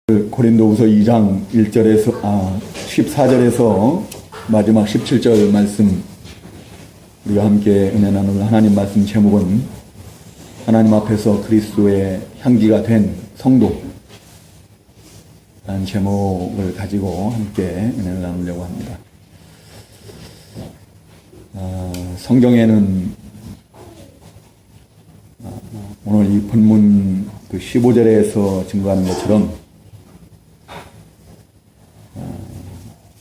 고린도후서 2장 14절에서 마지막 17절 말씀 우리가 함께 은혜 나눌 하나님 말씀 제목은 하나님 앞에서 그리스도의 향기가 된 성도 라는 제목을 가지고 함께 은혜를 나누려고 합니다. 성경에는 오늘 이 본문 15절에서 증거하는 것처럼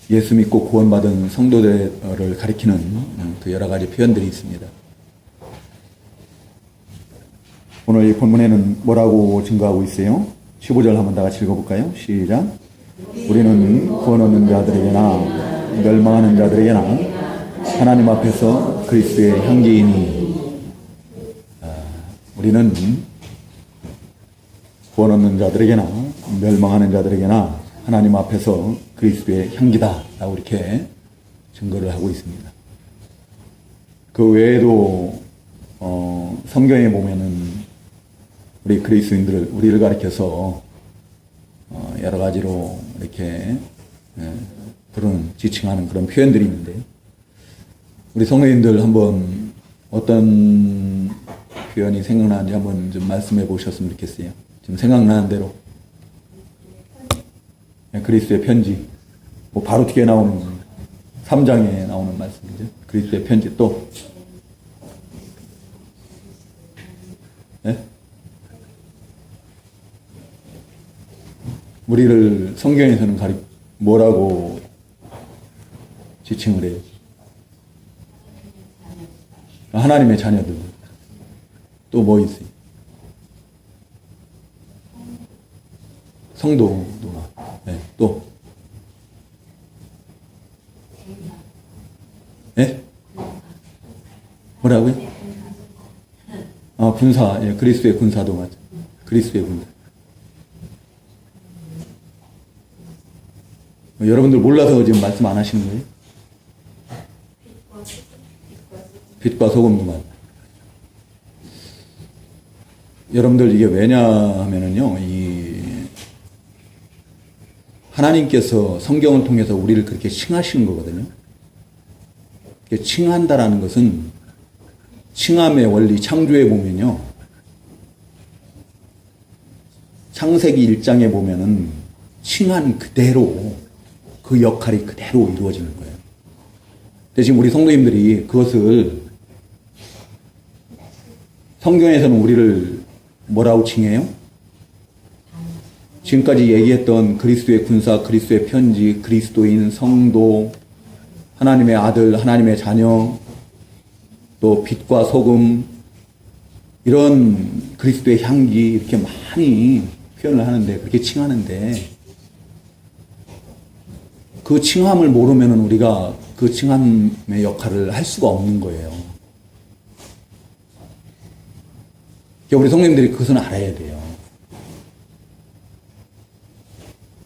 예수 믿고 구원받은 성도들을 가리키는 그 여러 가지 표현들이 있습니다. 오늘 이 본문에는 뭐라고 증거하고 있어요? 15절 한번 다 같이 읽어볼까요? 시작. 우리는 구원 얻는 자들에게나 멸망하는 자들에게나 하나님 앞에서 그리스도의 향기이니. 우리는 구원 얻는 자들에게나 멸망하는 자들에게나 하나님 앞에서 그리스도의 향기다 라고 이렇게 증거를 하고 있습니다. 그 외에도 성경에 보면은 우리 그리스도인들을 우리를 가리켜서 여러 가지로 이렇게 부르는 지칭하는 그런 표현들이 있는데 우리 성도님들 한번 어떤 표현이 생각나는지 한번 좀 말씀해 보셨으면 좋겠어요. 지금 생각나는 대로. 그리스도의 편지. 뭐 바로 뒤에 나오는 3장에 나오는 말씀이죠. 그리스도의 편지 또. 네? 우리를 성경에서는 뭐라고 지칭을 해요? 하나님의 자녀들. 또 뭐 있어요? 성도도. 네, 또. 예? 뭐라고요? 군사. 예, 그리스도의 군사도 맞죠. 그리스도의 군사. 여러분들 몰라서 지금 말씀 안 하시는 거예요? 빛과 소금도 맞죠. 여러분들 이게 왜냐 하면은요, 하나님께서 성경을 통해서 우리를 그렇게 칭하시는 거거든요. 칭한다라는 것은 칭함의 원리, 창조에 보면요. 창세기 1장에 보면은 칭한 그대로 그 역할이 그대로 이루어지는 거예요. 근데 지금 우리 성도님들이 그것을 성경에서는 우리를 뭐라고 칭해요? 지금까지 얘기했던 그리스도의 군사, 그리스도의 편지, 그리스도인, 성도, 하나님의 아들, 하나님의 자녀, 또 빛과 소금, 이런 그리스도의 향기 이렇게 많이 표현을 하는데, 그렇게 칭하는데, 그 칭함을 모르면 우리가 그 칭함의 역할을 할 수가 없는 거예요. 우리 성도님들이 그것은 알아야 돼요.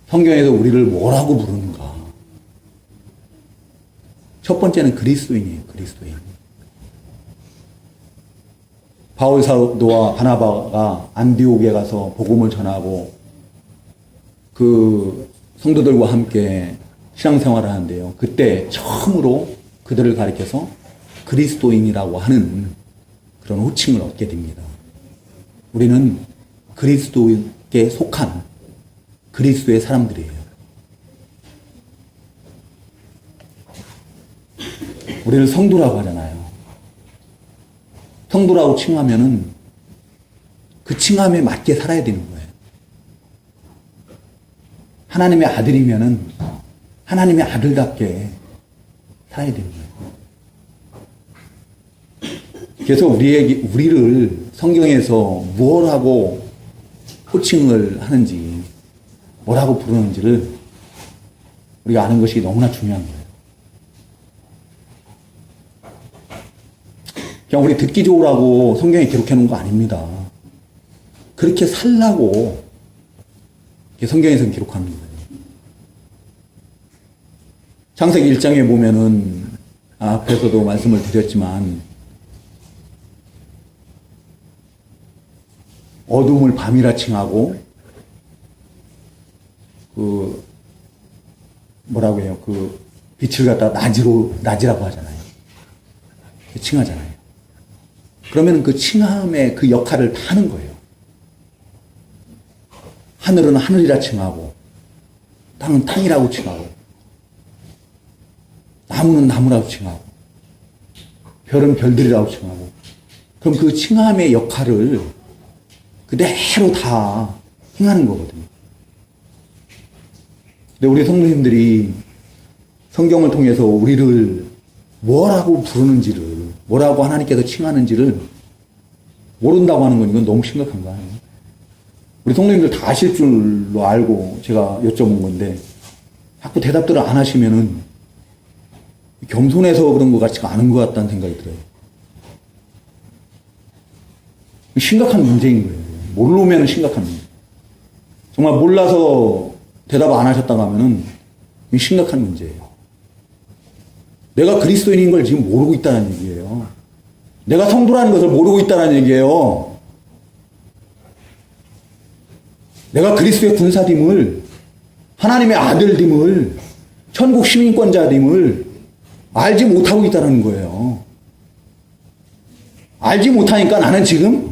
성경에서 우리를 뭐라고 부르는가? 첫 번째는 그리스도인이에요. 그리스도인. 바울 사도와 바나바가 안디옥에 가서 복음을 전하고 그 성도들과 함께 신앙생활을 하는데요. 그때 처음으로 그들을 가리켜서 그리스도인이라고 하는 그런 호칭을 얻게 됩니다. 우리는 그리스도께 속한 그리스도의 사람들이에요. 우리를 성도라고 하잖아요. 성도라고 칭하면은 그 칭함에 맞게 살아야 되는 거예요. 하나님의 아들이면은 하나님의 아들답게 살아야 되는 거예요. 그래서 우리를 성경에서 무엇하고 호칭을 하는지, 뭐라고 부르는지를 우리가 아는 것이 너무나 중요한 거예요. 그냥 우리 듣기 좋으라고 성경에 기록해 놓은 거 아닙니다. 그렇게 살라고 성경에서는 기록하는 거예요. 창세기 1장에 보면은 앞에서도 말씀을 드렸지만 어둠을 밤이라 칭하고 그 뭐라고 해요? 그 빛을 갖다 낮이라고 하잖아요. 칭하잖아요. 그러면 그 칭함의 그 역할을 다 하는 거예요. 하늘은 하늘이라 칭하고, 땅은 땅이라고 칭하고, 나무는 나무라고 칭하고, 별은 별들이라고 칭하고. 그럼 그 칭함의 역할을 그대로 다 행하는 거거든요. 근데 우리 성도님들이 성경을 통해서 우리를 뭐라고 부르는지를, 뭐라고 하나님께서 칭하는지를 모른다고 하는 건 이건 너무 심각한 거 아니에요? 우리 성도님들 다 아실 줄로 알고 제가 여쭤본 건데 자꾸 대답들을 안 하시면은 겸손해서 그런 것 같지가 않은 것 같다는 생각이 들어요. 심각한 문제인 거예요. 모르면 심각한 문제. 정말 몰라서 대답 안 하셨다고 하면은 심각한 문제예요. 내가 그리스도인인 걸 지금 모르고 있다는 얘기예요. 내가 성도라는 것을 모르고 있다는 얘기예요. 내가 그리스도의 군사됨을, 하나님의 아들됨을, 천국 시민권자됨을 알지 못하고 있다는 거예요. 알지 못하니까 나는 지금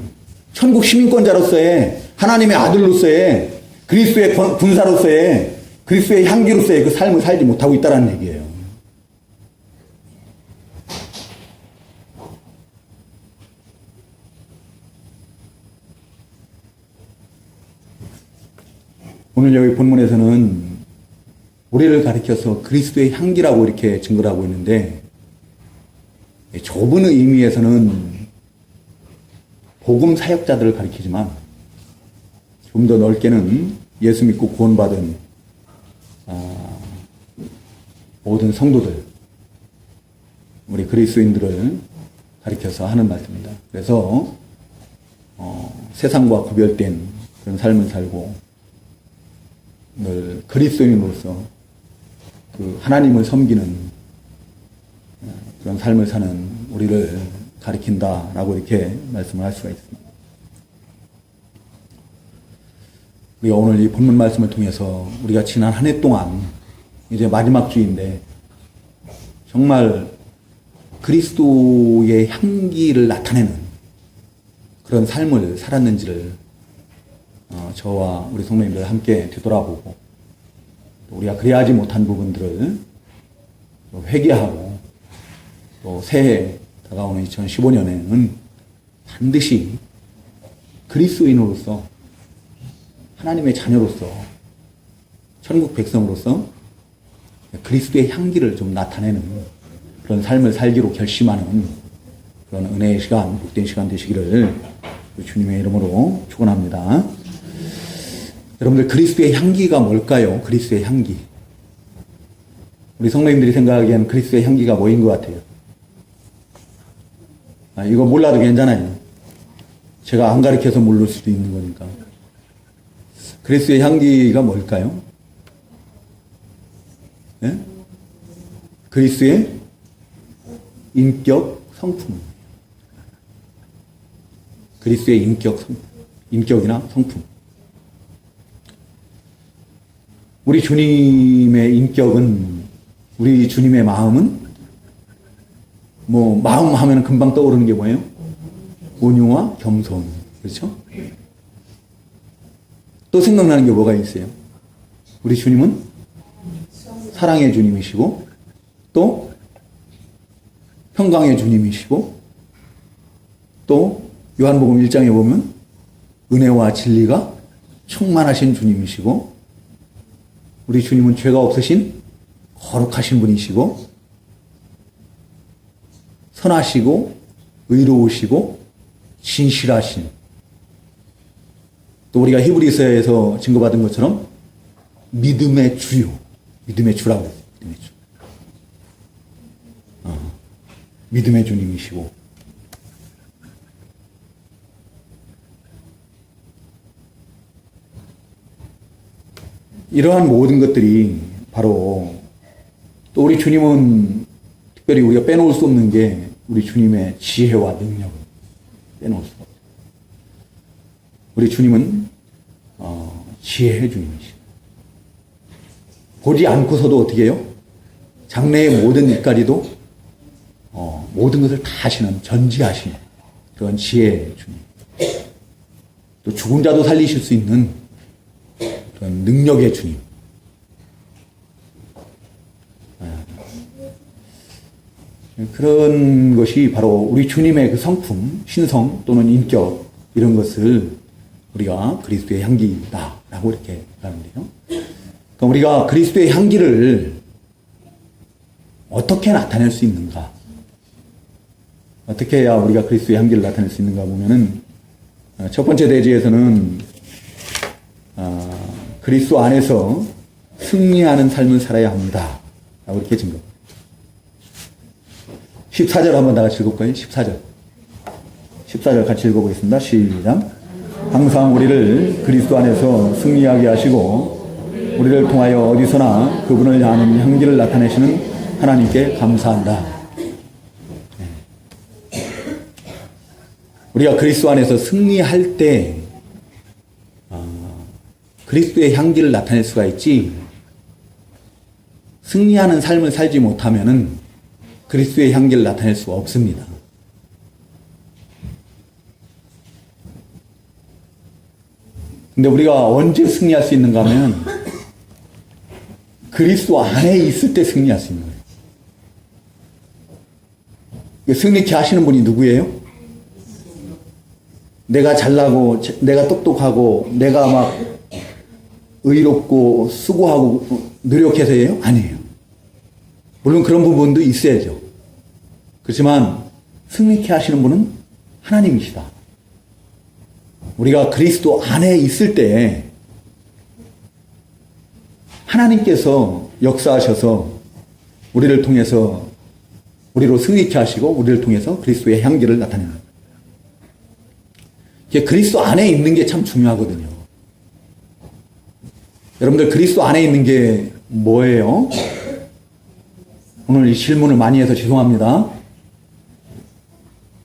천국 시민권자로서의, 하나님의 아들로서의, 그리스도의 군사로서의, 그리스도의 향기로서의 그 삶을 살지 못하고 있다는 얘기예요. 오늘 여기 본문에서는 우리를 가리켜서 그리스도의 향기라고 이렇게 증거를 하고 있는데, 좁은 의미에서는 복음 사역자들을 가리키지만 좀 더 넓게는 예수 믿고 구원받은 모든 성도들, 우리 그리스도인들을 가리켜서 하는 말씀입니다. 그래서 세상과 구별된 그런 삶을 살고 늘 그리스도인으로서 그 하나님을 섬기는 그런 삶을 사는 우리를 가리킨다라고 이렇게 말씀을 할 수가 있습니다. 우리가 오늘 이 본문 말씀을 통해서 우리가 지난 한 해 동안 이제 마지막 주인데 정말 그리스도의 향기를 나타내는 그런 삶을 살았는지를 저와 우리 성도님들 함께 되돌아보고 우리가 그래야지 못한 부분들을 회개하고 또 새해 다가오는 2015년에는 반드시 그리스도인으로서 하나님의 자녀로서 천국 백성으로서 그리스도의 향기를 좀 나타내는 그런 삶을 살기로 결심하는 그런 은혜의 시간, 복된 시간 되시기를 주님의 이름으로 축원합니다. 여러분들 그리스도의 향기가 뭘까요? 그리스도의 향기. 우리 성도님들이 생각하기에는 그리스도의 향기가 뭐인 것 같아요? 이거 몰라도 괜찮아요. 제가 안 가르쳐서 모를 수도 있는 거니까. 그리스도의 향기가 뭘까요? 네? 그리스도의 인격 성품. 그리스도의 인격 성품. 인격이나 성품. 우리 주님의 인격은, 우리 주님의 마음은, 마음 하면 금방 떠오르는 게 뭐예요? 온유와 겸손. 그렇죠? 또 생각나는 게 뭐가 있어요? 우리 주님은 사랑의 주님이시고, 또 평강의 주님이시고, 또 요한복음 1장에 보면 은혜와 진리가 충만하신 주님이시고, 우리 주님은 죄가 없으신 거룩하신 분이시고, 선하시고 의로우시고 진실하신, 또 우리가 히브리서에서 증거받은 것처럼 믿음의 주요, 믿음의 주라고 했어요. 믿음의 주. 믿음의 주님이시고, 이러한 모든 것들이 바로, 또 우리 주님은 특별히 우리가 빼놓을 수 없는 게 우리 주님의 지혜와 능력, 빼놓을 수가 없어요. 우리 주님은 지혜의 주님이시고, 보지 않고서도 어떻게 해요? 장래의 모든 일까지도 모든 것을 다 하시는, 전지하시는 그런 지혜의 주님. 또 죽은 자도 살리실 수 있는 그런 능력의 주님. 그런 것이 바로 우리 주님의 그 성품, 신성 또는 인격, 이런 것을 우리가 그리스도의 향기다라고 이렇게 하는데요. 그럼 우리가 그리스도의 향기를 어떻게 나타낼 수 있는가? 어떻게 해야 우리가 그리스도의 향기를 나타낼 수 있는가 보면은, 첫 번째 대지에서는 그리스도 안에서 승리하는 삶을 살아야 합니다 라고 이렇게 증거. 14절 한번 다 같이 읽을까요? 14절. 14절 같이 읽어보겠습니다. 시작. 항상 우리를 그리스도 안에서 승리하게 하시고 우리를 통하여 어디서나 그분을 아는 향기를 나타내시는 하나님께 감사한다. 우리가 그리스도 안에서 승리할 때 그리스도의 향기를 나타낼 수가 있지, 승리하는 삶을 살지 못하면은 그리스도의 향기를 나타낼 수가 없습니다. 근데 우리가 언제 승리할 수 있는가 하면 그리스도 안에 있을 때 승리할 수 있는 거예요. 승리케 하시는 분이 누구예요? 내가 잘나고, 내가 똑똑하고, 내가 막 의롭고, 수고하고, 노력해서예요? 아니에요. 물론 그런 부분도 있어야죠. 그렇지만 승리케 하시는 분은 하나님이시다. 우리가 그리스도 안에 있을 때 하나님께서 역사하셔서 우리를 통해서, 우리로 승리케 하시고 우리를 통해서 그리스도의 향기를 나타내는 거예요. 그리스도 안에 있는 게 참 중요하거든요. 여러분들 그리스도 안에 있는 게 뭐예요? 오늘 이 질문을 많이 해서 죄송합니다.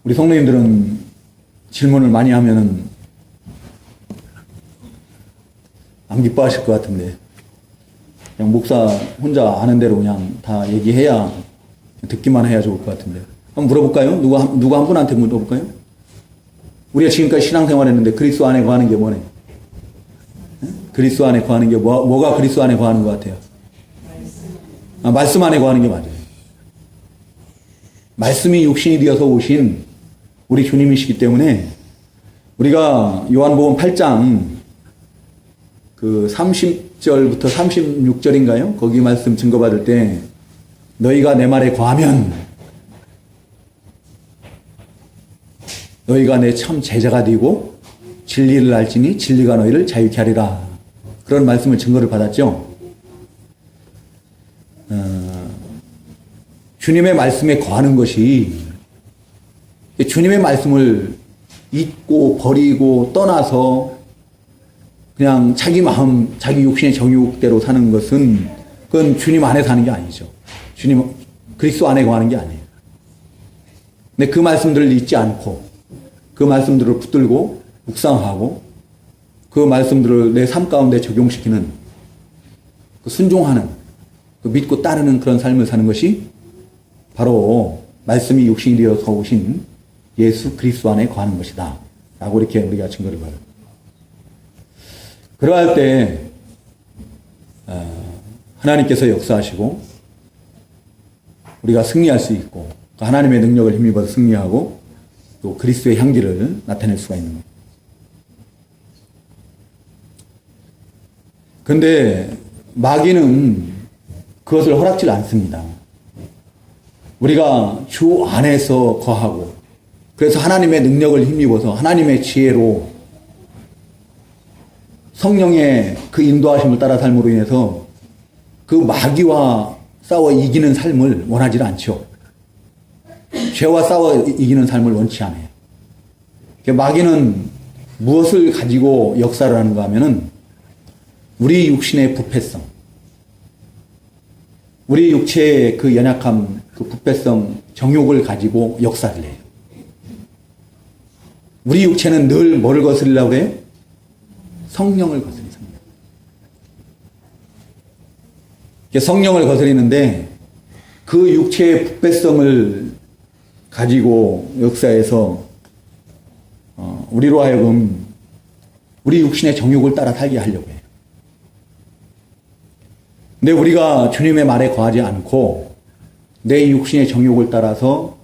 우리 성도님들은 질문을 많이 하면은 안 기뻐하실 것 같은데, 그냥 목사 혼자 아는 대로 그냥 다 얘기해야, 듣기만 해야 좋을 것 같은데. 한번 물어볼까요? 누가 한 분한테 물어볼까요? 우리가 지금까지 신앙생활 했는데 그리스도 안에 거하는 게 뭐네? 그리스도 안에 거하는 게 뭐가 그리스도 안에 거하는 것 같아요? 말씀 안에 거하는 게 맞아요. 말씀이 육신이 되어서 오신 우리 주님이시기 때문에 우리가 요한복음 8장 그 30절부터 36절인가요? 거기 말씀 증거받을 때 너희가 내 말에 거하면 너희가 내 참 제자가 되고 진리를 알지니 진리가 너희를 자유케 하리라. 그런 말씀을 증거를 받았죠. 주님의 말씀에 거하는 것이, 주님의 말씀을 잊고 버리고 떠나서 그냥 자기 마음, 자기 육신의 정욕대로 사는 것은 그건 주님 안에 사는 게 아니죠. 주님, 그리스도 안에 거하는 게 아니에요. 근데 그 말씀들을 잊지 않고 그 말씀들을 붙들고 묵상하고 그 말씀들을 내 삶 가운데 적용시키는, 그 순종하는, 그 믿고 따르는 그런 삶을 사는 것이 바로 말씀이 육신이 되어서 오신 예수 그리스도 안에 거하는 것이다 라고 이렇게 우리가 증거를 받아요. 그러할 때 하나님께서 역사하시고 우리가 승리할 수 있고, 하나님의 능력을 힘입어서 승리하고 또 그리스도의 향기를 나타낼 수가 있는 거예요. 그런데 마귀는 그것을 허락질 않습니다. 우리가 주 안에서 거하고, 그래서 하나님의 능력을 힘입어서 하나님의 지혜로 성령의 그 인도하심을 따라 삶으로 인해서 그 마귀와 싸워 이기는 삶을 원하지 않죠. 죄와 싸워 이기는 삶을 원치 않아요. 마귀는 무엇을 가지고 역사를 하는가 하면은 우리 육신의 부패성, 우리 육체의 그 연약함, 그 부패성, 정욕을 가지고 역사를 해요. 우리 육체는 늘 뭐를 거스리려고 해요? 성령을 거스리는 성령. 성령을 거스리는데 그 육체의 부패성을 가지고 역사에서 우리로 하여금 우리 육신의 정욕을 따라 살게 하려고 해요. 근데 우리가 주님의 말에 거하지 않고 내 육신의 정욕을 따라서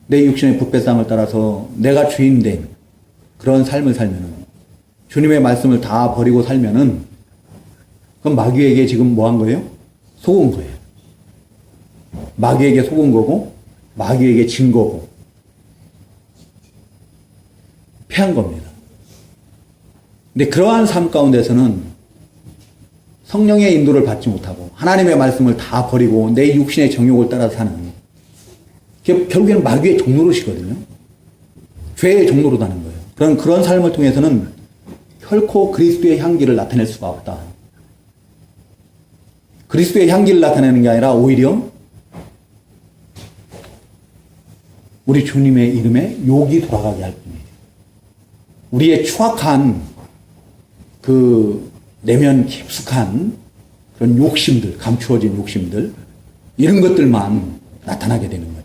내 육신의 부패성을 따라서 내가 주인된 그런 삶을 살면은 주님의 말씀을 다 버리고 살면은 그럼 마귀에게 지금 뭐 한 거예요? 속은 거예요. 마귀에게 속은 거고 마귀에게 진 거고 패한 겁니다. 근데 그러한 삶 가운데서는 성령의 인도를 받지 못하고 하나님의 말씀을 다 버리고 내 육신의 정욕을 따라 사는 결국에는 마귀의 종노릇이거든요. 죄의 종노릇하는 거예요. 그런 삶을 통해서는 결코 그리스도의 향기를 나타낼 수가 없다. 그리스도의 향기를 나타내는 게 아니라 오히려 우리 주님의 이름에 욕이 돌아가게 할 뿐이에요. 우리의 추악한 그 내면 깊숙한 그런 욕심들, 감추어진 욕심들, 이런 것들만 나타나게 되는 거예요.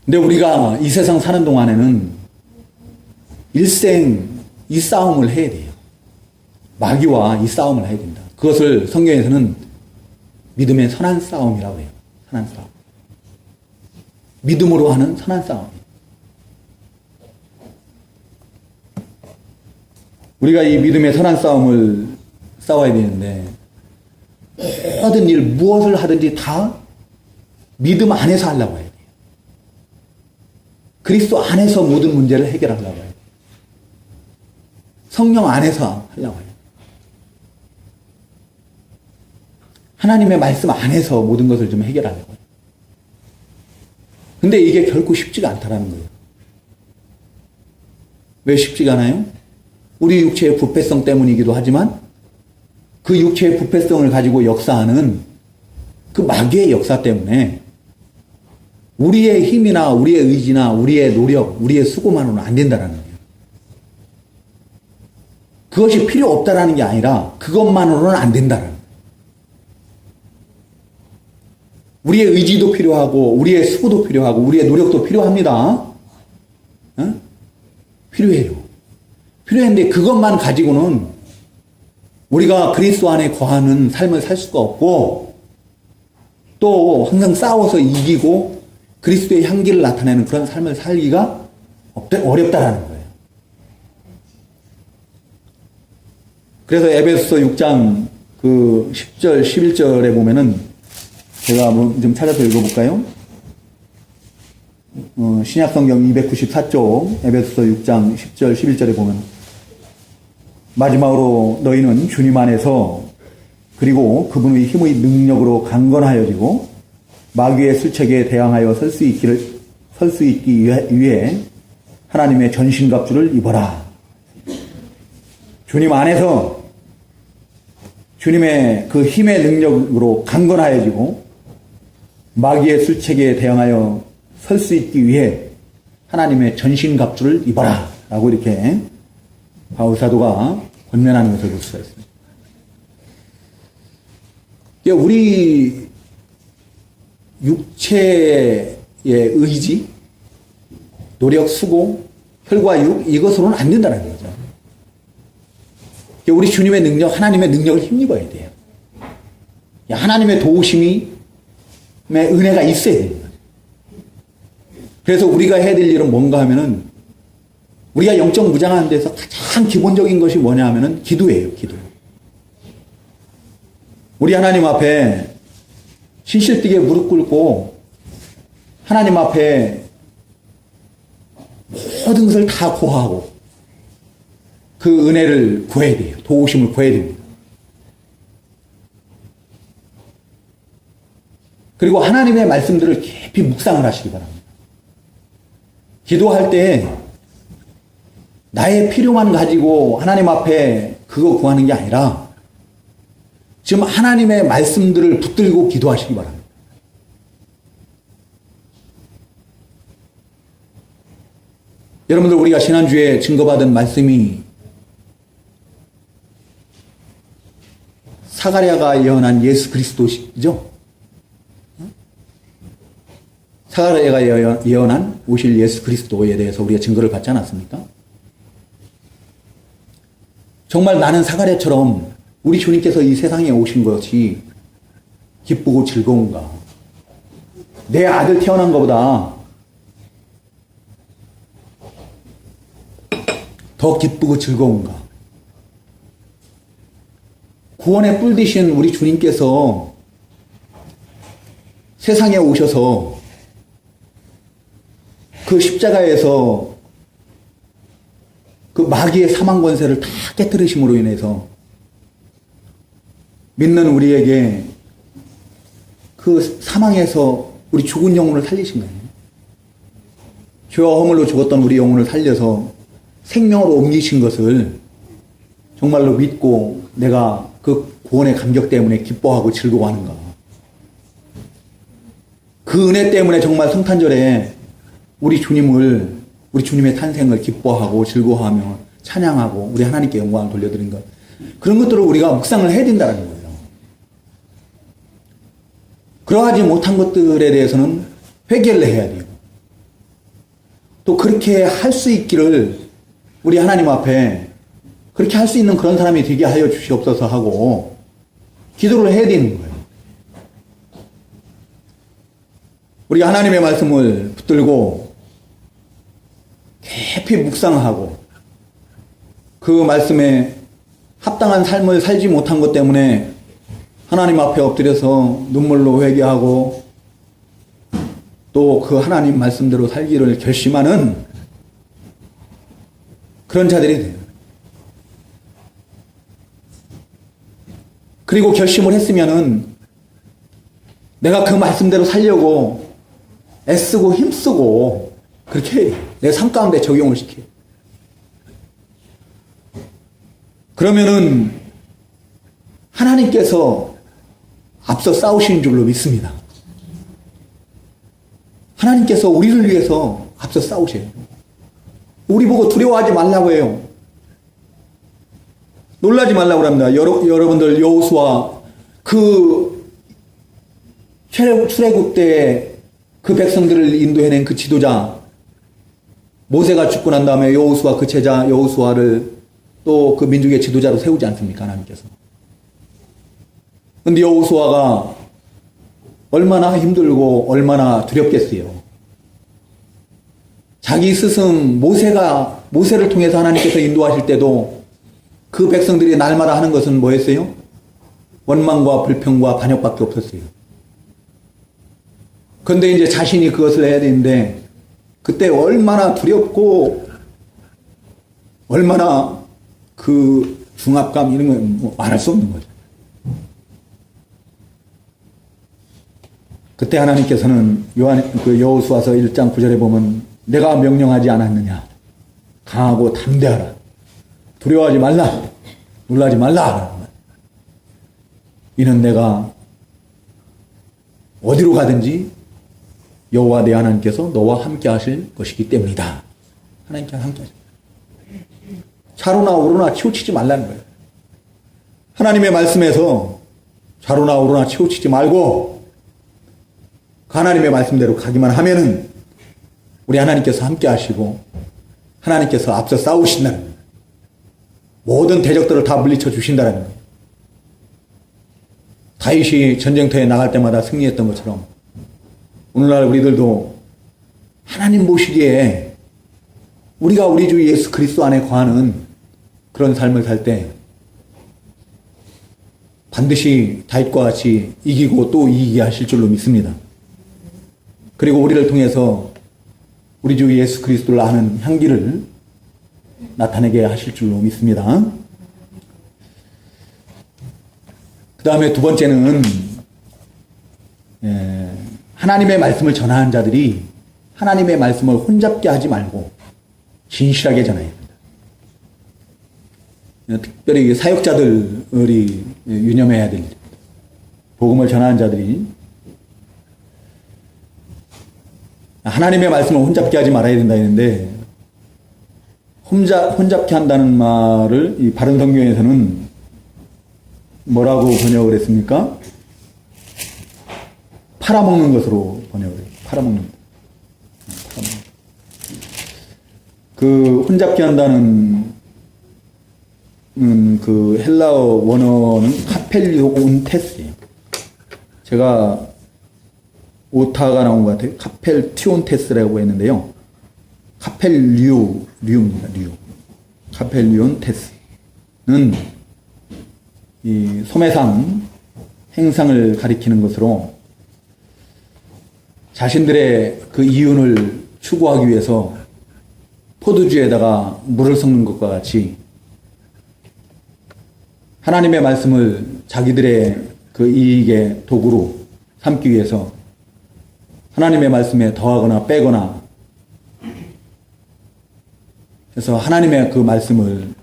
근데 우리가 이 세상 사는 동안에는 일생 이 싸움을 해야 돼요. 마귀와 이 싸움을 해야 된다. 그것을 성경에서는 믿음의 선한 싸움이라고 해요. 선한 싸움. 믿음으로 하는 선한 싸움. 우리가 이 믿음의 선한 싸움을 싸워야 되는데 모든 일, 무엇을 하든지 다 믿음 안에서 하려고 해요. 그리스도 안에서 모든 문제를 해결하려고 해요. 성령 안에서 하려고 해요. 하나님의 말씀 안에서 모든 것을 좀 해결하려고 해요. 근데 이게 결코 쉽지가 않다라는 거예요. 왜 쉽지가 않아요? 우리 육체의 부패성 때문이기도 하지만 그 육체의 부패성을 가지고 역사하는 그 마귀의 역사 때문에 우리의 힘이나 우리의 의지나 우리의 노력, 우리의 수고만으로는 안 된다는 거예요. 그것이 필요 없다라는 게 아니라 그것만으로는 안 된다는 거예요. 우리의 의지도 필요하고 우리의 수고도 필요하고 우리의 노력도 필요합니다. 필요해요. 필요한데 그것만 가지고는 우리가 그리스도 안에 거하는 삶을 살 수가 없고 또 항상 싸워서 이기고 그리스도의 향기를 나타내는 그런 삶을 살기가 어렵다라는 거예요. 그래서 에베소서 6장 그 10절, 11절에 보면은 제가 한번 좀 찾아서 읽어볼까요? 신약성경 294쪽 에베소서 6장 10절, 11절에 보면 마지막으로 너희는 주님 안에서 그리고 그분의 힘의 능력으로 강건하여지고 마귀의 술책에 대항하여 설 수 있기 위해 하나님의 전신갑주를 입어라. 주님 안에서 주님의 그 힘의 능력으로 강건하여지고 마귀의 술책에 대항하여 설 수 있기 위해 하나님의 전신갑주를 입어라. 라고 이렇게 바울사도가 권면하는 것을 볼 수가 있습니다. 우리 육체의 의지, 노력, 수고, 혈과 육, 이것으로는 안 된다는 거죠. 우리 주님의 능력, 하나님의 능력을 힘입어야 돼요. 하나님의 도우심의 은혜가 있어야 되는 거죠. 그래서 우리가 해야 될 일은 뭔가 하면은 우리가 영적 무장하는 데서 가장 기본적인 것이 뭐냐 하면은 기도예요, 기도. 우리 하나님 앞에 신실되게 무릎 꿇고 하나님 앞에 모든 것을 다 고하고 그 은혜를 구해야 돼요. 도우심을 구해야 됩니다. 그리고 하나님의 말씀들을 깊이 묵상을 하시기 바랍니다. 기도할 때 나의 필요만 가지고 하나님 앞에 그거 구하는 게 아니라 지금 하나님의 말씀들을 붙들고 기도하시기 바랍니다. 여러분들 우리가 지난주에 증거받은 말씀이 사가랴가 예언한 예수 그리스도시죠? 사가랴가 예언한 오실 예수 그리스도에 대해서 우리가 증거를 받지 않았습니까? 정말 나는 사가랴처럼 우리 주님께서 이 세상에 오신 것이 기쁘고 즐거운가? 내 아들 태어난 것보다 더 기쁘고 즐거운가? 구원의 뿔 되신 우리 주님께서 세상에 오셔서 그 십자가에서 그 마귀의 사망 권세를 다 깨뜨리심으로 인해서 믿는 우리에게 그 사망에서 우리 죽은 영혼을 살리신 거예요. 죄와 허물로 죽었던 우리 영혼을 살려서 생명으로 옮기신 것을 정말로 믿고 내가 그 구원의 감격 때문에 기뻐하고 즐거워하는가. 그 은혜 때문에 정말 성탄절에 우리 주님을, 우리 주님의 탄생을 기뻐하고 즐거워하며 찬양하고 우리 하나님께 영광을 돌려드린 것. 그런 것들을 우리가 묵상을 해야 된다는 거예요. 그러하지 못한 것들에 대해서는 회개를 해야 돼요. 또 그렇게 할 수 있기를 우리 하나님 앞에 그렇게 할 수 있는 그런 사람이 되게 하여 주시옵소서 하고 기도를 해야 되는 거예요. 우리가 하나님의 말씀을 붙들고 깊이 묵상하고 그 말씀에 합당한 삶을 살지 못한 것 때문에 하나님 앞에 엎드려서 눈물로 회개하고 또 그 하나님 말씀대로 살기를 결심하는 그런 자들이 돼요. 그리고 결심을 했으면은 내가 그 말씀대로 살려고 애쓰고 힘쓰고 그렇게 내 삶 가운데 적용을 시켜요. 그러면은 하나님께서 앞서 싸우시는 줄로 믿습니다. 하나님께서 우리를 위해서 앞서 싸우셔요. 우리 보고 두려워하지 말라고 해요. 놀라지 말라고 합니다. 여러분들 여호수아 그 출애굽 때 그 백성들을 인도해낸 그 지도자 모세가 죽고 난 다음에 여호수아 그 제자 여호수아를 또 그 민족의 지도자로 세우지 않습니까? 하나님께서. 근데 여호수아가 얼마나 힘들고 얼마나 두렵겠어요. 자기 스승 모세를 통해서 하나님께서 인도하실 때도 그 백성들이 날마다 하는 것은 뭐였어요? 원망과 불평과 반역밖에 없었어요. 그런데 이제 자신이 그것을 해야 되는데 그때 얼마나 두렵고 얼마나 그 중압감 이런 건 뭐 말할 수 없는 거죠. 그때 하나님께서는 여호수아서 1장 9절에 보면 내가 명령하지 않았느냐 강하고 담대하라 두려워하지 말라 놀라지 말라 이는 내가 어디로 가든지 여호와 내 하나님께서 너와 함께 하실 것이기 때문이다. 하나님께서 함께 하십니다. 좌로나 우로나 치우치지 말라는 거예요. 하나님의 말씀에서 좌로나 우로나 치우치지 말고 하나님의 말씀대로 가기만 하면은 우리 하나님께서 함께 하시고 하나님께서 앞서 싸우신다는 거예요. 모든 대적들을 다 물리쳐 주신다는 거예요. 다윗이 전쟁터에 나갈 때마다 승리했던 것처럼 오늘날 우리들도 하나님 보시기에 우리가 우리 주 예수 그리스도 안에 거하는 그런 삶을 살 때 반드시 다윗과 같이 이기고 또 이기게 하실 줄로 믿습니다. 그리고 우리를 통해서 우리 주 예수 그리스도를 아는 향기를 나타내게 하실 줄로 믿습니다. 그 다음에 두 번째는 하나님의 말씀을 전하는 자들이 하나님의 말씀을 혼잡게 하지 말고 진실하게 전해야 합니다. 특별히 사역자들이 유념해야 됩니다. 복음을 전하는 자들이 하나님의 말씀을 혼잡게 하지 말아야 된다 했는데 혼잡케 한다는 말을 이 바른 성경에서는 뭐라고 번역을 했습니까? 팔아먹는 것으로 번역을 해요. 팔아먹는 것. 그 혼잡케 한다는 그 헬라어 원어는 카펠리온테스예요. 제가 오타가 나온 것 같아요. 카펠티온테스라고 했는데요. 카펠리오입니다. 류. 카펠리온테스는 이 소매상 행상을 가리키는 것으로 자신들의 그 이윤을 추구하기 위해서 포도주에다가 물을 섞는 것과 같이 하나님의 말씀을 자기들의 그 이익의 도구로 삼기 위해서 하나님의 말씀에 더하거나 빼거나 해서 하나님의 그 말씀을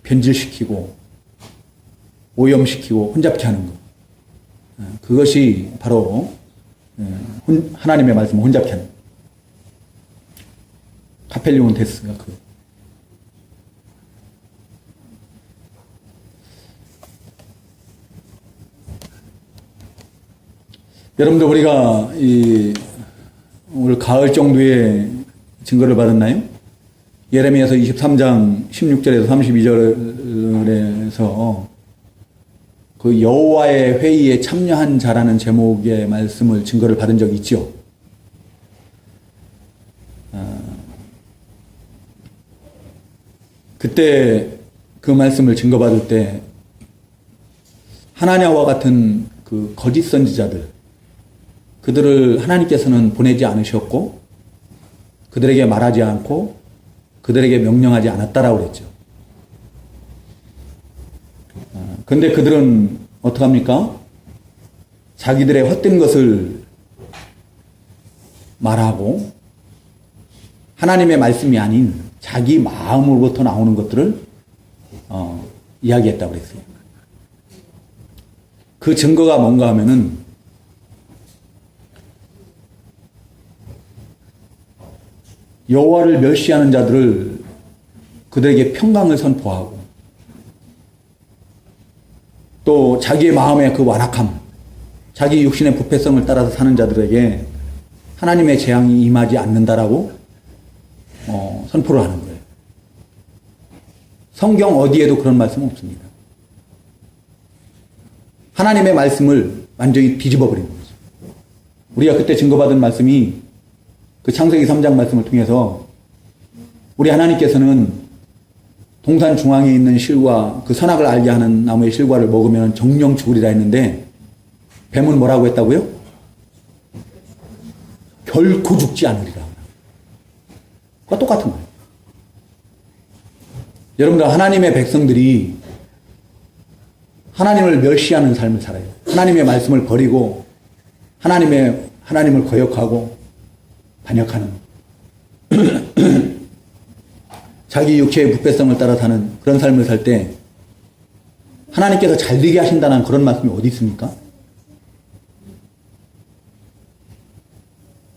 변질시키고 오염시키고 혼잡케 하는 것. 그것이 바로 하나님의 말씀을 혼잡케 하는 것. 카펠리온테스가 여러분들 우리가 올 가을 정도의 증거를 받았나요? 예레미야서 23장 16절에서 32절에서 그 여호와의 회의에 참여한 자라는 제목의 말씀을 증거를 받은 적이 있죠. 그때 그 말씀을 증거받을 때 하나냐와 같은 그 거짓 선지자들 그들을 하나님께서는 보내지 않으셨고 그들에게 말하지 않고 그들에게 명령하지 않았다라고 그랬죠. 그런데 그들은 어떡합니까? 자기들의 헛된 것을 말하고 하나님의 말씀이 아닌 자기 마음으로부터 나오는 것들을 이야기했다고 그랬어요. 그 증거가 뭔가 하면은 여호와를 멸시하는 자들을 그들에게 평강을 선포하고 또 자기의 마음의 그 완악함, 자기 육신의 부패성을 따라서 사는 자들에게 하나님의 재앙이 임하지 않는다라고 선포를 하는 거예요. 성경 어디에도 그런 말씀 없습니다. 하나님의 말씀을 완전히 뒤집어 버리는 거죠. 우리가 그때 증거받은 말씀이 그 창세기 3장 말씀을 통해서 우리 하나님께서는 동산 중앙에 있는 실과 그 선악을 알게 하는 나무의 실과를 먹으면 정령 죽으리라 했는데 뱀은 뭐라고 했다고요? 결코 죽지 않으리라. 그거 똑같은 거예요. 여러분들 하나님의 백성들이 하나님을 멸시하는 삶을 살아요. 하나님의 말씀을 버리고 하나님을 거역하고 반역하는 자기 육체의 부패성을 따라 사는 그런 삶을 살 때 하나님께서 잘되게 하신다는 그런 말씀이 어디 있습니까?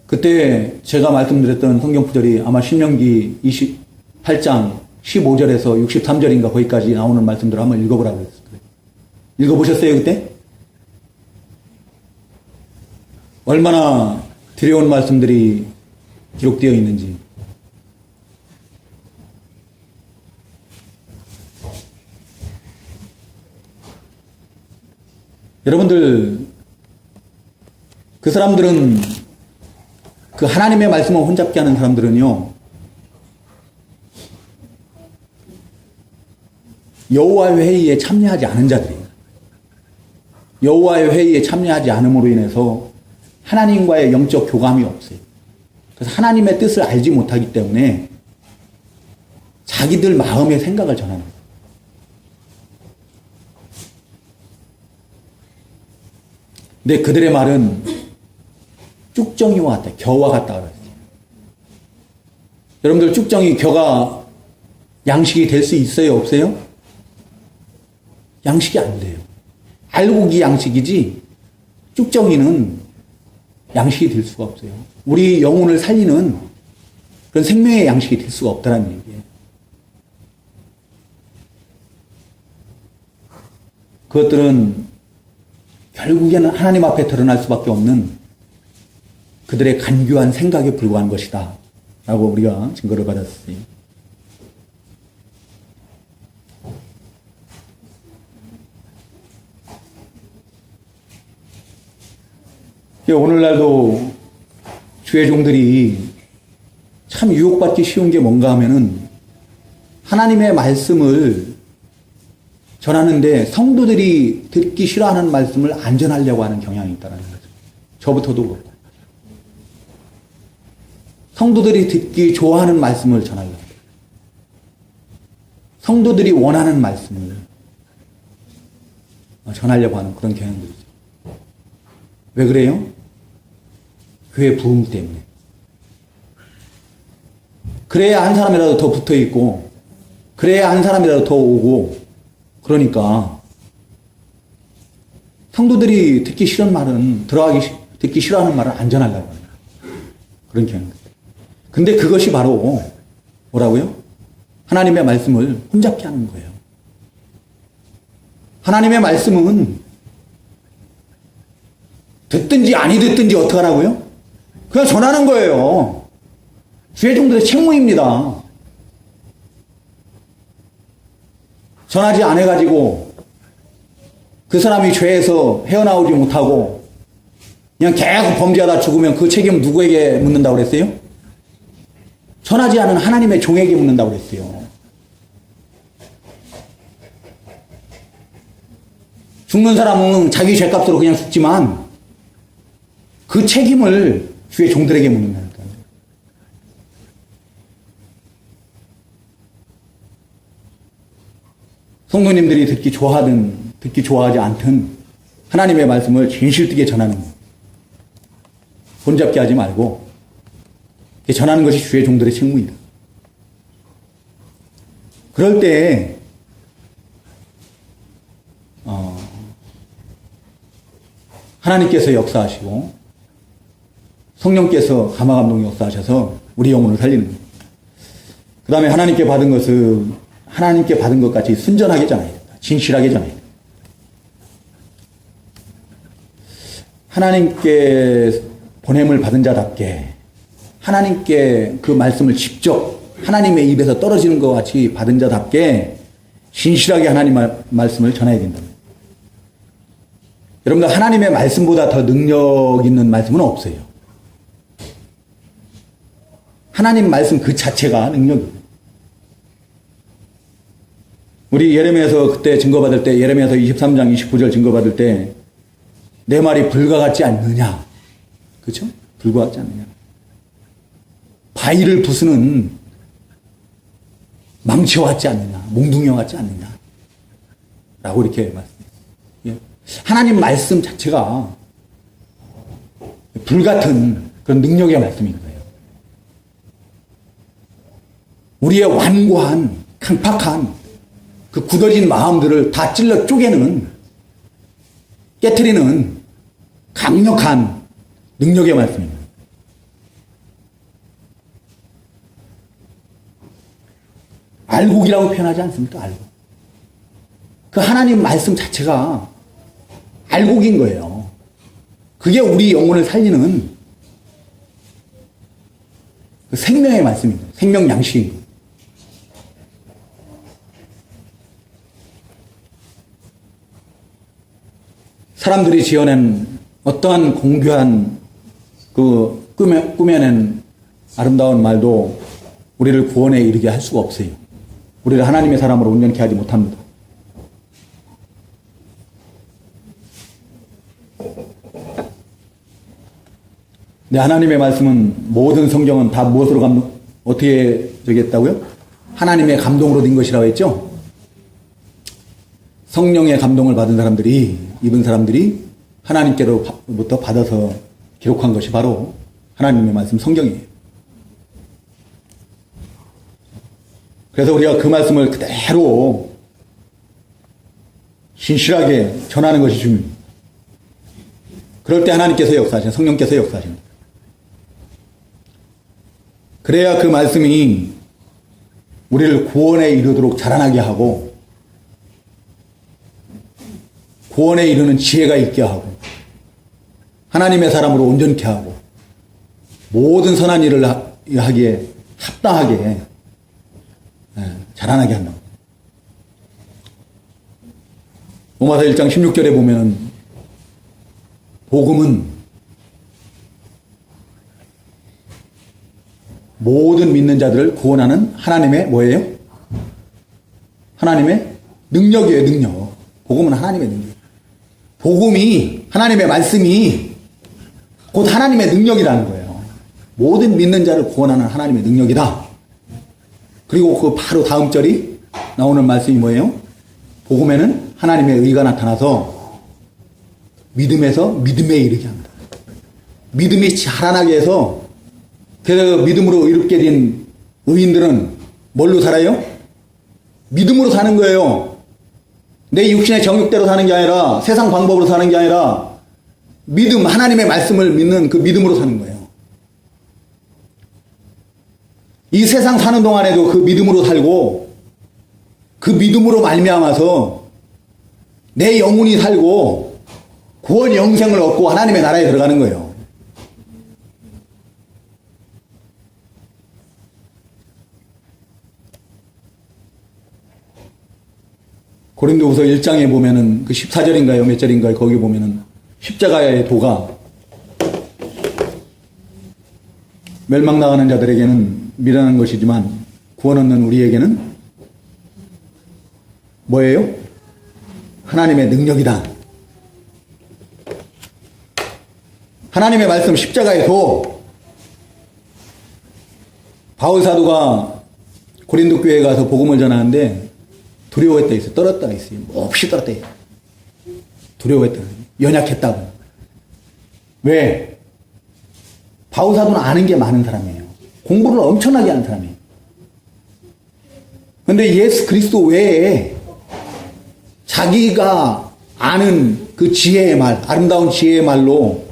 그때 제가 말씀드렸던 성경 구절이 아마 신명기 28장 15절에서 63절인가 거기까지 나오는 말씀들을 한번 읽어보라고 했어요. 읽어보셨어요 그때? 얼마나 두려운 말씀들이 기록되어 있는지. 여러분들 그 사람들은 그 하나님의 말씀을 혼잡게 하는 사람들은요 여호와의 회의에 참여하지 않은 자들이에요. 여호와의 회의에 참여하지 않음으로 인해서 하나님과의 영적 교감이 없어요. 그래서 하나님의 뜻을 알지 못하기 때문에 자기들 마음의 생각을 전하는 거예요. 근데 그들의 말은 쭉정이와 같다. 겨와 같다 그랬어요. 여러분들 쭉정이 겨가 양식이 될 수 있어요? 없어요? 양식이 안 돼요. 알곡이 양식이지 쭉정이는 양식이 될 수가 없어요. 우리 영혼을 살리는 그런 생명의 양식이 될 수가 없다는 얘기예요. 그것들은 결국에는 하나님 앞에 드러날 수밖에 없는 그들의 간교한 생각에 불과한 것이다 라고 우리가 증거를 받았어요. 오늘날도 주의 종들이 참 유혹받기 쉬운 게 뭔가 하면은 하나님의 말씀을 전하는데 성도들이 듣기 싫어하는 말씀을 안 전하려고 하는 경향이 있다는 거죠. 저부터도 그렇고. 성도들이 듣기 좋아하는 말씀을 전하려고. 성도들이 원하는 말씀을 전하려고 하는 그런 경향들이죠. 왜 그래요? 교회 부흥 때문에. 그래야 한 사람이라도 더 붙어 있고, 그래야 한 사람이라도 더 오고, 그러니까 성도들이 듣기 싫은 말은 듣기 싫어하는 말은 안 전하려고 합니다. 그런 경향들. 근데 그것이 바로 뭐라고요? 하나님의 말씀을 혼잡게 하는 거예요. 하나님의 말씀은 듣든지 아니 듣든지 어떡하라고요? 그냥 전하는 거예요. 주의 종들의 책무입니다. 전하지 않아가지고 그 사람이 죄에서 헤어나오지 못하고 그냥 계속 범죄하다 죽으면 그 책임은 누구에게 묻는다고 그랬어요? 전하지 않은 하나님의 종에게 묻는다고 그랬어요. 죽는 사람은 자기 죄값으로 그냥 죽지만 그 책임을 주의 종들에게 묻는다니까요. 성도님들이 듣기 좋아하든 듣기 좋아하지 않든 하나님의 말씀을 진실되게 전하는 것. 혼잡게 하지 말고 전하는 것이 주의 종들의 책무이다. 그럴 때 하나님께서 역사하시고 성령께서 감화감동 역사하셔서 우리 영혼을 살리는 거예요. 그 다음에 하나님께 받은 것은 하나님께 받은 것 같이 순전하게 전해야 된다. 진실하게 전해야 된다. 하나님께 보냄을 받은 자답게 하나님께 그 말씀을 직접 하나님의 입에서 떨어지는 것 같이 받은 자답게 진실하게 하나님의 말씀을 전해야 된다. 여러분들 하나님의 말씀보다 더 능력 있는 말씀은 없어요. 하나님 말씀 그 자체가 능력이에요. 우리 예레미야서 그때 증거받을 때 예레미야서 23장 29절 증거받을 때 내 말이 불과 같지 않느냐. 그렇죠? 불과 같지 않느냐. 바위를 부수는 망치와 같지 않느냐. 몽둥이와 같지 않느냐. 라고 이렇게 말씀해요. 하나님 말씀 자체가 불같은 그런 능력의 말씀인 거예요. 우리의 완고한 강팍한 그 굳어진 마음들을 다 찔러 쪼개는 깨트리는 강력한 능력의 말씀입니다. 알곡이라고 표현하지 않습니까? 알곡. 그 하나님 말씀 자체가 알곡인 거예요. 그게 우리 영혼을 살리는 그 생명의 말씀입니다. 생명 양식입니다. 사람들이 지어낸 어떠한 공교한 그 꾸며낸 아름다운 말도 우리를 구원에 이르게 할 수가 없어요. 우리를 하나님의 사람으로 온전케 하지 못합니다. 네, 하나님의 말씀은 모든 성경은 다 무엇으로 어떻게 했다고요? 하나님의 감동으로 된 것이라고 했죠? 성령의 감동을 받은 사람들이, 입은 사람들이 하나님께로부터 받아서 기록한 것이 바로 하나님의 말씀 성경이에요. 그래서 우리가 그 말씀을 그대로 신실하게 전하는 것이 중요해요. 그럴 때 하나님께서 역사하시는, 성령께서 역사하십니다. 그래야 그 말씀이 우리를 구원에 이르도록 자라나게 하고 구원에 이르는 지혜가 있게 하고 하나님의 사람으로 온전케 하고 모든 선한 일을 하기에 합당하게 자라나게 한다. 로마서 1장 16절에 보면은 복음은 모든 믿는 자들을 구원하는 하나님의 뭐예요? 하나님의 능력이에요, 능력. 복음은 하나님의 능력. 복음이, 하나님의 말씀이 곧 하나님의 능력이라는 거예요. 모든 믿는 자를 구원하는 하나님의 능력이다. 그리고 그 바로 다음 절이 나오는 말씀이 뭐예요? 복음에는 하나님의 의가 나타나서 믿음에서 믿음에 이르게 합니다. 믿음이 자라나게 해서 그래서 믿음으로 이롭게 된 의인들은 뭘로 살아요? 믿음으로 사는 거예요. 내 육신의 정욕대로 사는 게 아니라 세상 방법으로 사는 게 아니라 믿음, 하나님의 말씀을 믿는 그 믿음으로 사는 거예요. 이 세상 사는 동안에도 그 믿음으로 살고 그 믿음으로 말미암아서 내 영혼이 살고 구원 영생을 얻고 하나님의 나라에 들어가는 거예요. 고린도후서 1장에 보면은 그 14절인가요? 몇 절인가요? 거기 보면은 십자가의 도가 멸망당하는 자들에게는 미련한 것이지만 구원 얻는 우리에게는 뭐예요? 하나님의 능력이다. 하나님의 말씀 십자가의 도. 바울 사도가 고린도 교회에 가서 복음을 전하는데 두려워했다 있어요. 떨었다 있어요. 몹시 떨었다. 두려워했다. 연약했다고. 왜? 바울 사도는 아는 게 많은 사람이에요. 공부를 엄청나게 하는 사람이에요. 근데 예수 그리스도 외에 자기가 아는 그 지혜의 말, 아름다운 지혜의 말로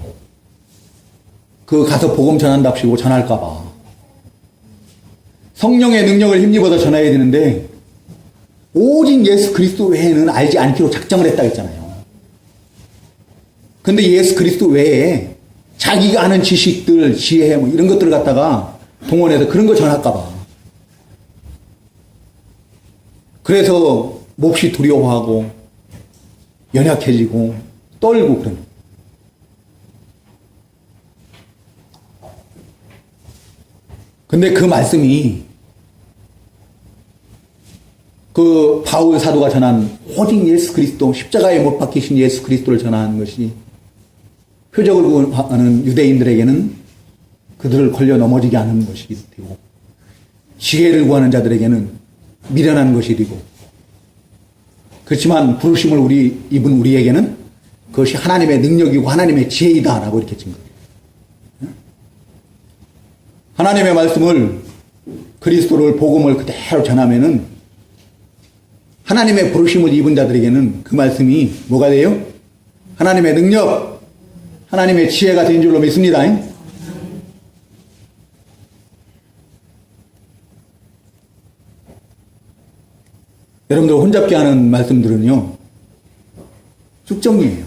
그 가서 복음 전한답시고 전할까봐. 성령의 능력을 힘입어서 전해야 되는데 오직 예수 그리스도 외에는 알지 않기로 작정을 했다 했잖아요. 근데 예수 그리스도 외에 자기가 아는 지식들, 지혜 뭐 이런 것들을 갖다가 동원해서 그런 거 전할까봐. 그래서 몹시 두려워하고 연약해지고 떨고 그런. 근데 그 말씀이 그 바울 사도가 전한 오직 예수 그리스도, 십자가에 못 박히신 예수 그리스도를 전하는 것이 표적을 구하는 유대인들에게는 그들을 걸려 넘어지게 하는 것이 되고 지혜를 구하는 자들에게는 미련한 것이 되고 그렇지만 부르심을 입은 우리에게는 그것이 하나님의 능력이고 하나님의 지혜이다라고 이렇게 친 거예요. 하나님의 말씀을 그리스도를 복음을 그대로 전하면은 하나님의 부르심을 입은 자들에게는 그 말씀이 뭐가 돼요? 하나님의 능력, 하나님의 지혜가 된 줄로 믿습니다. 여러분들 혼잡게 하는 말씀들은요, 숙정이에요.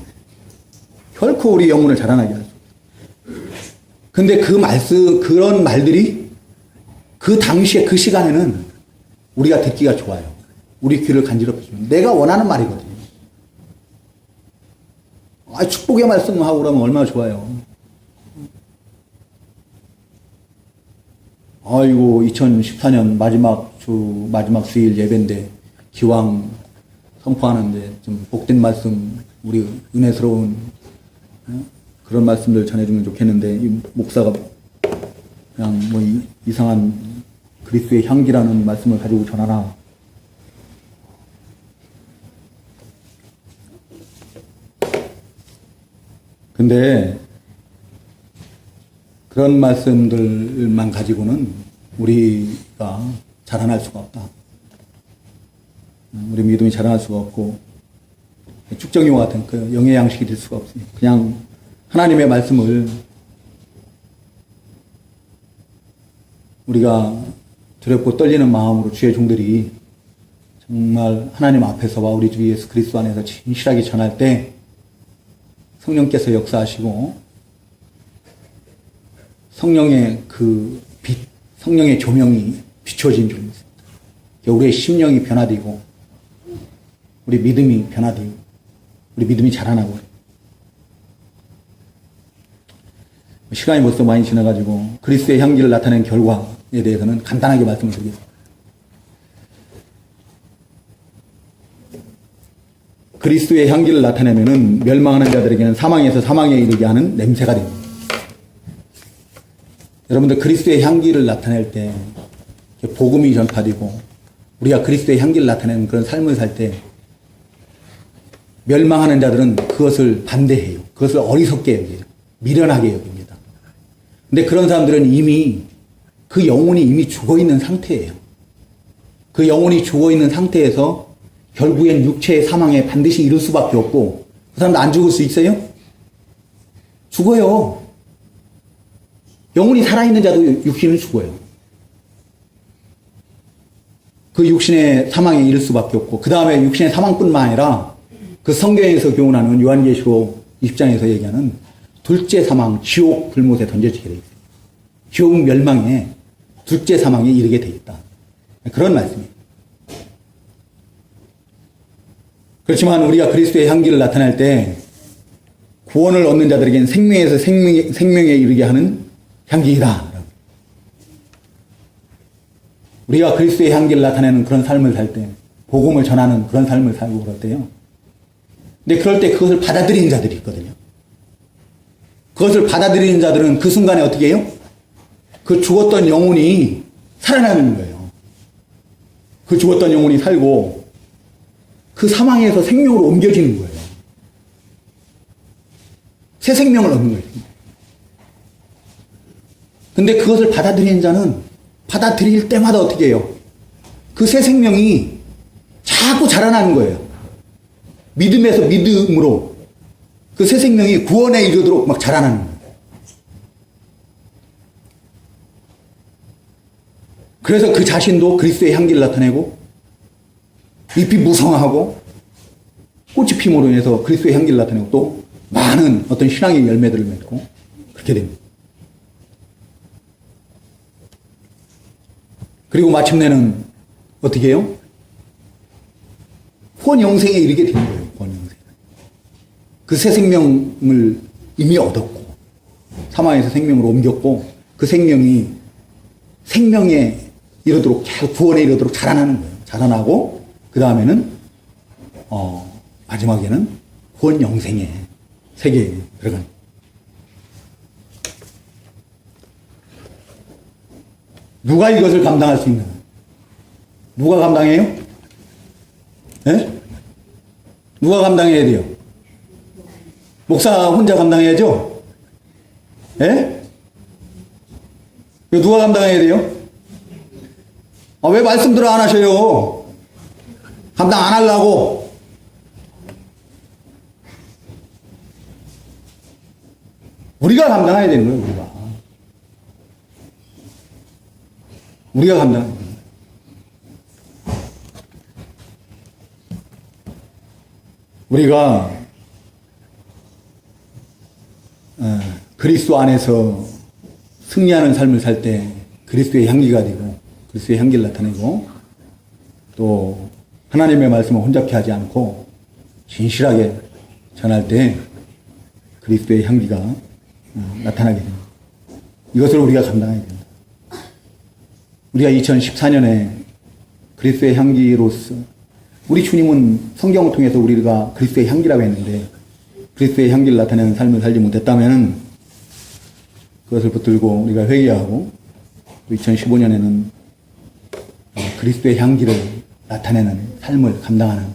결코 우리 영혼을 자라나게 할 수 없어요. 근데 그 말씀, 그런 말들이 그 당시에 그 시간에는 우리가 듣기가 좋아요. 우리 귀를 간지럽히면 내가 원하는 말이거든요. 축복의 말씀하고 그러면 얼마나 좋아요. 아이고 2014년 마지막 수일 예배인데 기왕 선포하는데 좀 복된 말씀, 우리 은혜스러운 그런 말씀들 전해주면 좋겠는데 이 목사가 그냥 뭐 이상한 그리스도의 향기라는 말씀을 가지고 전하나. 근데 그런 말씀들만 가지고는 우리가 자라날 수가 없다. 우리 믿음이 자라날 수가 없고 축정이와 같은 그 영의 양식이 될 수가 없어요. 그냥 하나님의 말씀을 우리가 두렵고 떨리는 마음으로 주의 종들이 정말 하나님 앞에서와 우리 주 예수 그리스도 안에서 진실하게 전할 때 성령께서 역사하시고 성령의 그 빛, 성령의 조명이 비춰진 줄 믿습니다. 우리의 심령이 변화되고 우리 믿음이 변화되고 우리 믿음이 자라나고 시간이 벌써 많이 지나가지고 그리스도의 향기를 나타낸 결과에 대해서는 간단하게 말씀을 드리겠습니다. 그리스도의 향기를 나타내면은 멸망하는 자들에게는 사망에서 사망에 이르게 하는 냄새가 됩니다. 여러분들 그리스도의 향기를 나타낼 때 복음이 전파되고 우리가 그리스도의 향기를 나타내는 그런 삶을 살 때 멸망하는 자들은 그것을 반대해요. 그것을 어리석게 여겨요. 미련하게 여깁니다. 근데 그런 사람들은 이미 그 영혼이 이미 죽어있는 상태예요. 그 영혼이 죽어있는 상태에서 결국엔 육체의 사망에 반드시 이를 수밖에 없고 그 사람도 안 죽을 수 있어요? 죽어요. 영혼이 살아있는 자도 육신은 죽어요. 그 육신의 사망에 이를 수밖에 없고 그 다음에 육신의 사망뿐만 아니라 그 성경에서 교훈하는 요한계시록 20장에서 얘기하는 둘째 사망, 지옥 불못에 던져지게 되어 있어요. 지옥 멸망에 둘째 사망에 이르게 되어 있다. 그런 말씀이에요. 그렇지만 우리가 그리스도의 향기를 나타낼 때 구원을 얻는 자들에게는 생명에서 생명에 이르게 하는 향기이다. 우리가 그리스도의 향기를 나타내는 그런 삶을 살 때, 복음을 전하는 그런 삶을 살고 그럴 때요. 근데 그럴 때 그것을 받아들이는 자들이 있거든요. 그것을 받아들이는 자들은 그 순간에 어떻게 해요? 그 죽었던 영혼이 살아나는 거예요. 그 죽었던 영혼이 살고 그 사망에서 생명으로 옮겨지는 거예요. 새 생명을 얻는 거예요. 근데 그것을 받아들이는 자는 받아들일 때마다 어떻게 해요? 그 새 생명이 자꾸 자라나는 거예요. 믿음에서 믿음으로 그 새 생명이 구원에 이르도록 막 자라나는 거예요. 그래서 그 자신도 그리스도의 향기를 나타내고 잎이 무성하고 꽃이 핌으로 인해서 그리스도의 향기를 나타내고 또 많은 어떤 신앙의 열매들을 맺고 그렇게 됩니다. 그리고 마침내는 어떻게 해요? 구원 영생에 이르게 되는 거예요. 구원 영생. 그 새 생명을 이미 얻었고 사망에서 생명으로 옮겼고 그 생명이 생명에 이르도록 구원에 이르도록 자라나는 거예요. 자라나고 그 다음에는 마지막에는 구원 영생의 세계에 들어가는 거예요. 누가 이것을 감당할 수 있나? 누가 감당해요? 네? 누가 감당해야 돼요? 목사 혼자 감당해야죠? 예? 누가 감당해야 돼요? 왜 말씀들을 안 하셔요? 감당 안 하려고. 우리가 감당해야 되는 거예요, 우리가 감당해야 되는 거예요. 우리가 그리스도 안에서 승리하는 삶을 살 때 그리스도의 향기가 되고 그리스도의 향기를 나타내고 또 하나님의 말씀을 혼잡케 하지 않고 진실하게 전할 때 그리스도의 향기가 나타나게 됩니다. 이것을 우리가 감당해야 됩니다. 우리가 2014년에 그리스도의 향기로서 우리 주님은 성경을 통해서 우리가 그리스도의 향기라고 했는데 그리스도의 향기를 나타내는 삶을 살지 못했다면 그것을 붙들고 우리가 회개하고 또 2015년에는 그리스도의 향기를 나타내는 삶을 감당하는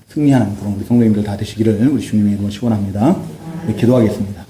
승리하는 그런 우리 성도님들 다 되시기를 우리 주님의 이름으로 축원합니다. 기도하겠습니다.